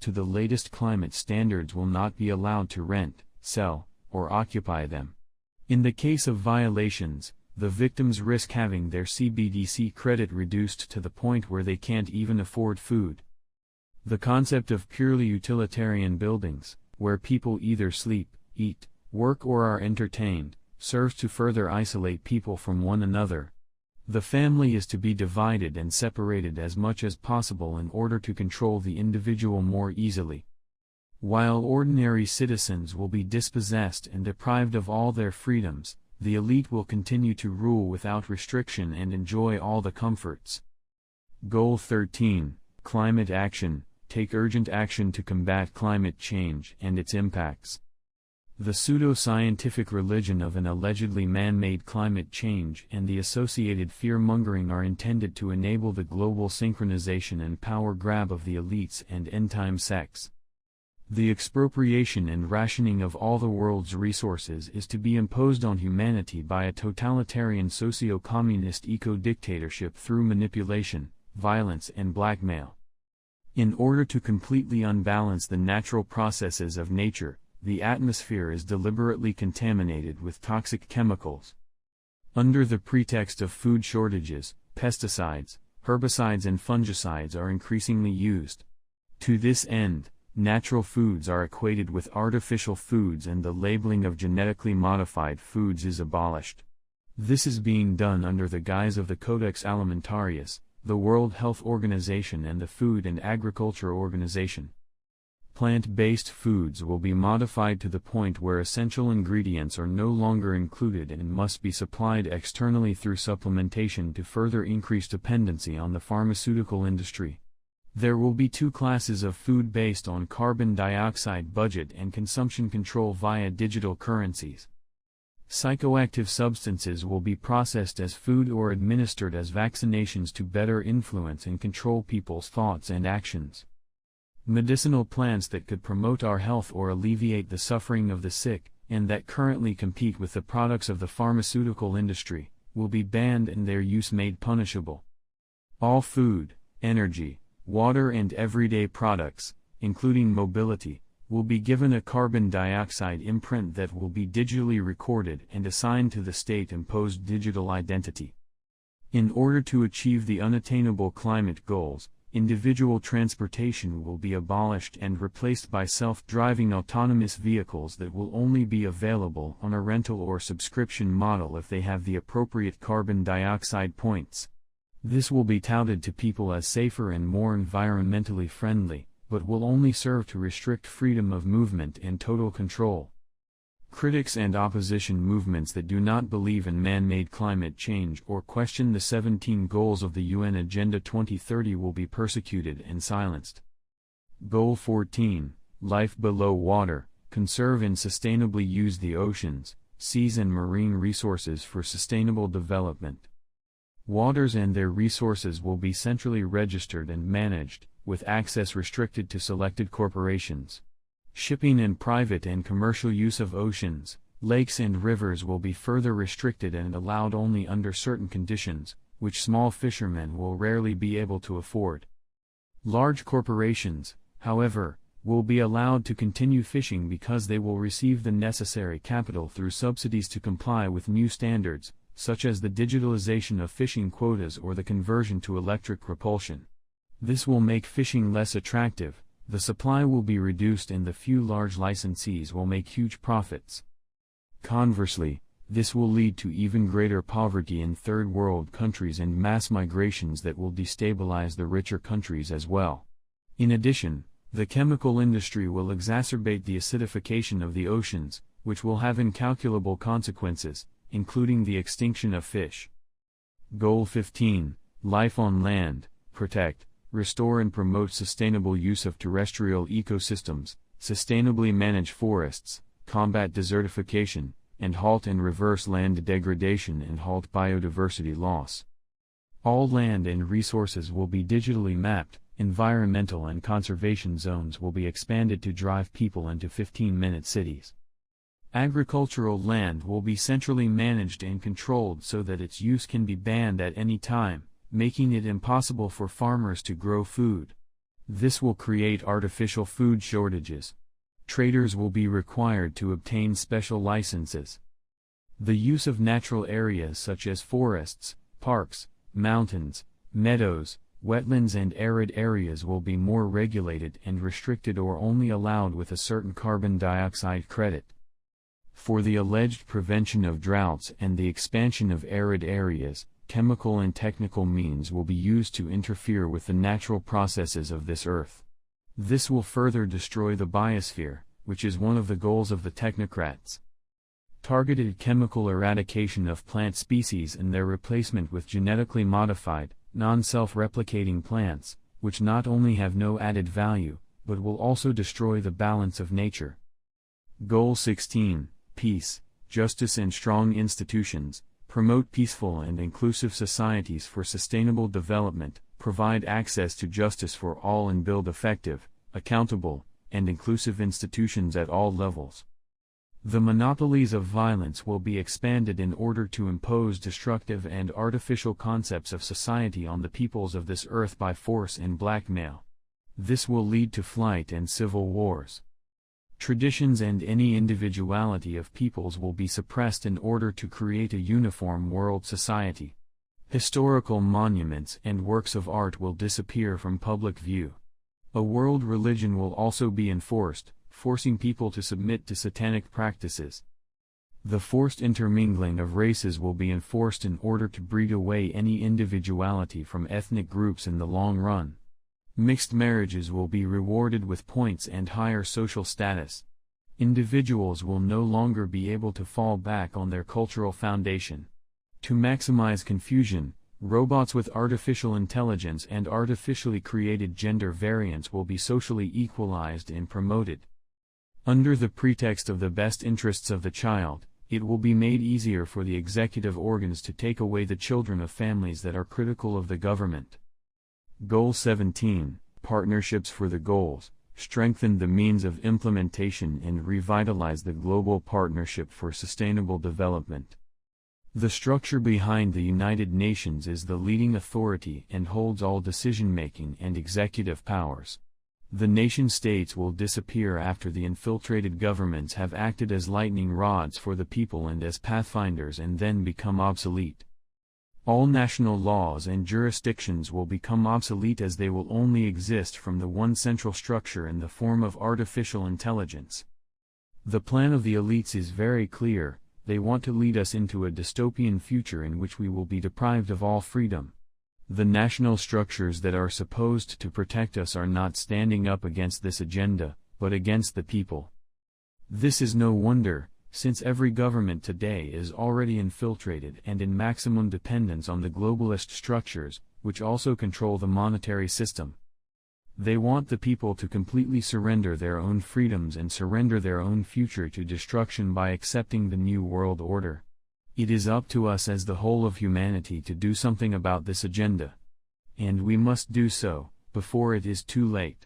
to the latest climate standards will not be allowed to rent, sell, or occupy them. In the case of violations, the victims risk having their CBDC credit reduced to the point where they can't even afford food. The concept of purely utilitarian buildings, where people either sleep, eat, work or are entertained, serves to further isolate people from one another. The family is to be divided and separated as much as possible in order to control the individual more easily. While ordinary citizens will be dispossessed and deprived of all their freedoms, the elite will continue to rule without restriction and enjoy all the comforts. Goal 13, Climate Action. Take urgent action to combat climate change and its impacts. The pseudo-scientific religion of an allegedly man-made climate change and the associated fear-mongering are intended to enable the global synchronization and power grab of the elites and end-time sects. The expropriation and rationing of all the world's resources is to be imposed on humanity by a totalitarian socio-communist eco-dictatorship through manipulation, violence and blackmail. In order to completely unbalance the natural processes of nature, the atmosphere is deliberately contaminated with toxic chemicals. Under the pretext of food shortages, pesticides, herbicides and fungicides are increasingly used. To this end, natural foods are equated with artificial foods and the labeling of genetically modified foods is abolished. This is being done under the guise of the Codex Alimentarius, the World Health Organization and the Food and Agriculture Organization. Plant-based foods will be modified to the point where essential ingredients are no longer included and must be supplied externally through supplementation to further increase dependency on the pharmaceutical industry. There will be two classes of food based on carbon dioxide budget and consumption control via digital currencies. Psychoactive substances will be processed as food or administered as vaccinations to better influence and control people's thoughts and actions. Medicinal plants that could promote our health or alleviate the suffering of the sick, and that currently compete with the products of the pharmaceutical industry, will be banned and their use made punishable. All food, energy, water and everyday products, including mobility, will be given a carbon dioxide imprint that will be digitally recorded and assigned to the state-imposed digital identity. In order to achieve the unattainable climate goals, individual transportation will be abolished and replaced by self-driving autonomous vehicles that will only be available on a rental or subscription model if they have the appropriate carbon dioxide points. This will be touted to people as safer and more environmentally friendly, but will only serve to restrict freedom of movement and total control. Critics and opposition movements that do not believe in man-made climate change or question the 17 goals of the UN Agenda 2030 will be persecuted and silenced. Goal 14, Life Below Water. Conserve and sustainably use the oceans, seas and marine resources for sustainable development. Waters and their resources will be centrally registered and managed, with access restricted to selected corporations. Shipping and private and commercial use of oceans, lakes and rivers will be further restricted and allowed only under certain conditions, which small fishermen will rarely be able to afford. Large corporations, however, will be allowed to continue fishing because they will receive the necessary capital through subsidies to comply with new standards, such as the digitalization of fishing quotas or the conversion to electric propulsion. This will make fishing less attractive, the supply will be reduced and the few large licensees will make huge profits. Conversely, this will lead to even greater poverty in third world countries and mass migrations that will destabilize the richer countries as well. In addition, the chemical industry will exacerbate the acidification of the oceans, which will have incalculable consequences, including the extinction of fish. Goal 15, Life on Land. Protect, restore and promote sustainable use of terrestrial ecosystems, sustainably manage forests, combat desertification, and halt and reverse land degradation and halt biodiversity loss. All land and resources will be digitally mapped, environmental and conservation zones will be expanded to drive people into 15-minute cities. Agricultural land will be centrally managed and controlled so that its use can be banned at any time, making it impossible for farmers to grow food. This will create artificial food shortages. Traders will be required to obtain special licenses. The use of natural areas such as forests, parks, mountains, meadows, wetlands and arid areas will be more regulated and restricted or only allowed with a certain carbon dioxide credit. For the alleged prevention of droughts and the expansion of arid areas, chemical and technical means will be used to interfere with the natural processes of this earth. This will further destroy the biosphere, which is one of the goals of the technocrats. Targeted chemical eradication of plant species and their replacement with genetically modified, non-self-replicating plants, which not only have no added value, but will also destroy the balance of nature. Goal 16, Peace, Justice and Strong Institutions. Promote peaceful and inclusive societies for sustainable development, provide access to justice for all and build effective, accountable, and inclusive institutions at all levels. The monopolies of violence will be expanded in order to impose destructive and artificial concepts of society on the peoples of this earth by force and blackmail. This will lead to flight and civil wars. Traditions and any individuality of peoples will be suppressed in order to create a uniform world society. Historical monuments and works of art will disappear from public view. A world religion will also be enforced, forcing people to submit to satanic practices. The forced intermingling of races will be enforced in order to breed away any individuality from ethnic groups in the long run. Mixed marriages will be rewarded with points and higher social status. Individuals will no longer be able to fall back on their cultural foundation. To maximize confusion, robots with artificial intelligence and artificially created gender variants will be socially equalized and promoted. Under the pretext of the best interests of the child, it will be made easier for the executive organs to take away the children of families that are critical of the government. Goal 17, Partnerships for the Goals. Strengthen the means of implementation and revitalize the global partnership for sustainable development. The structure behind the United Nations is the leading authority and holds all decision-making and executive powers. The nation-states will disappear after the infiltrated governments have acted as lightning rods for the people and as pathfinders and then become obsolete. All national laws and jurisdictions will become obsolete as they will only exist from the one central structure in the form of artificial intelligence. The plan of the elites is very clear. They want to lead us into a dystopian future in which we will be deprived of all freedom. The national structures that are supposed to protect us are not standing up against this agenda, but against the people. This is no wonder, since every government today is already infiltrated and in maximum dependence on the globalist structures, which also control the monetary system. They want the people to completely surrender their own freedoms and surrender their own future to destruction by accepting the New World Order. It is up to us as the whole of humanity to do something about this agenda. And we must do so, before it is too late.